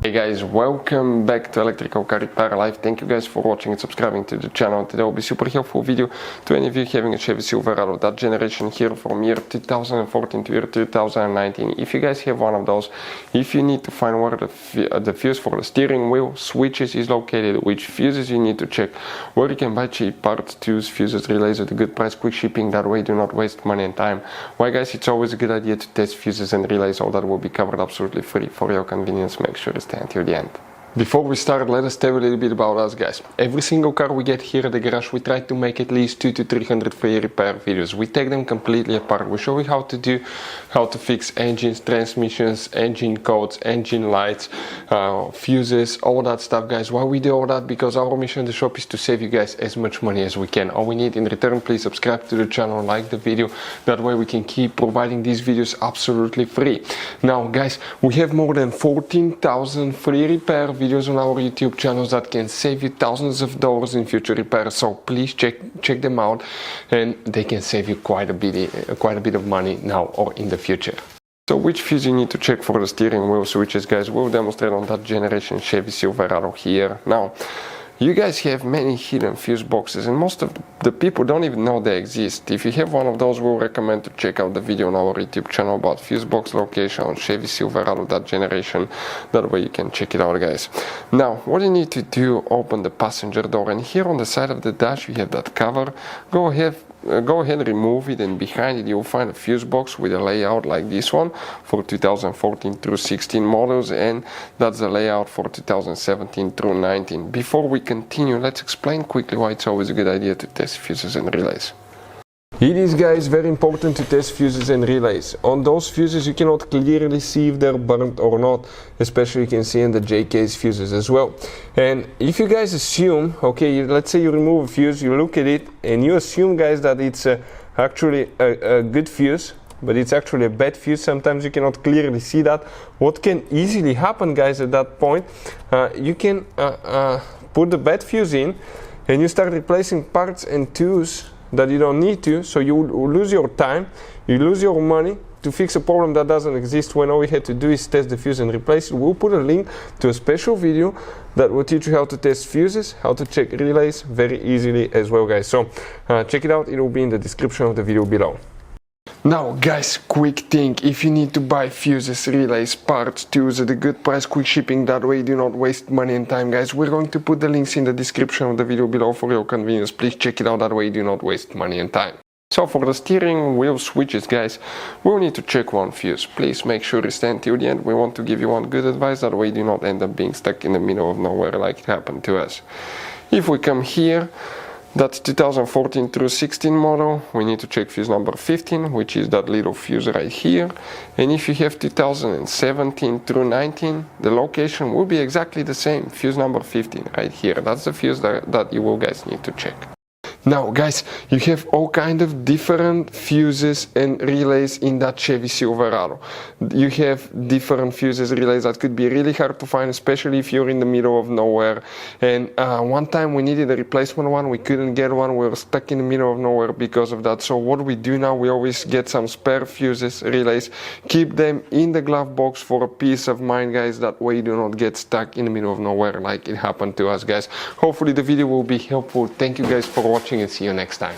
Hey guys, welcome back to Electrical Car Repair Live. Thank you guys for watching and subscribing to the channel. Today will be super helpful video to any of you having a Chevy Silverado, that generation here from year 2014 to year 2019. If you guys have one of those, if you need to find where the fuse for the steering wheel switches is located, which fuses you need to check, where you can buy cheap parts, tools, fuses, relays at a good price, quick shipping, that way do not waste money and time. Why guys, it's always a good idea to test fuses and relays. All that will be covered absolutely free for your convenience. Make sure to stay until the end. Before we start, let us tell you a little bit about us guys. Every single car we get here at the garage, we try to make at least 200 to 300 free repair videos. We take them completely apart. We show you how to fix engines, transmissions, engine codes, engine lights, fuses, all that stuff guys. Why we do all that? Because our mission in the shop is to save you guys as much money as we can. All we need in return, please subscribe to the channel, like the video. That way we can keep providing these videos absolutely free. Now guys, we have more than 14,000 free repair videos on our YouTube channels that can save you thousands of dollars in future repairs. So please check them out, and they can save you quite a bit of money now or in the future. So which fuse you need to check for the steering wheel switches guys, we'll demonstrate on that generation Chevy Silverado here. Now you guys have many hidden fuse boxes and most of the people don't even know they exist. If you have one of those, we'll recommend to check out the video on our YouTube channel about fuse box location on Chevy Silverado, that generation. That way you can check it out guys. Now what you need to do, open the passenger door, and here on the side of the dash you have that cover. Go ahead, remove it, and behind it you'll find a fuse box with a layout like this one for 2014 through 16 models, and that's the layout for 2017 through 19. Before we continue, let's explain quickly why it's always a good idea to test fuses and relays. It is guys very important to test fuses and relays. On those fuses you cannot clearly see if they're burnt or not, especially you can see in the J-case fuses as well. And if you guys assume, okay, let's say you remove a fuse, you look at it and you assume guys that it's actually a good fuse, but it's actually a bad fuse. Sometimes you cannot clearly see that. What can easily happen guys at that point, you can put the bad fuse in and you start replacing parts and tools that you don't need to, so you lose your time, you lose your money to fix a problem that doesn't exist, when all we had to do is test the fuse and replace it. We'll put a link to a special video that will teach you how to test fuses, how to check relays very easily as well guys. So check it out, it will be in the description of the video below. Now guys, quick thing, if you need to buy fuses, relays, parts, tools at a good price, quick shipping, that way do not waste money and time guys, we're going to put the links in the description of the video below for your convenience. Please check it out, that way do not waste money and time. So for the steering wheel switches guys, we'll need to check one fuse. Please make sure you stay until the end. We want to give you one good advice, that way do not end up being stuck in the middle of nowhere like it happened to us. If we come here, that's 2014 through 16 model, we need to check fuse number 15, which is that little fuse right here. And if you have 2017 through 19, the location will be exactly the same, fuse number 15 right here. That's the fuse that you will guys need to check. Now guys, you have all kind of different fuses and relays in that Chevy Silverado. You have different fuses, relays that could be really hard to find, especially if you're in the middle of nowhere. And one time we needed a replacement one, we couldn't get one, we were stuck in the middle of nowhere because of that. So what we do now, we always get some spare fuses, relays, keep them in the glove box for a peace of mind guys, that way you do not get stuck in the middle of nowhere like it happened to us guys. Hopefully the video will be helpful. Thank you guys for watching and see you next time.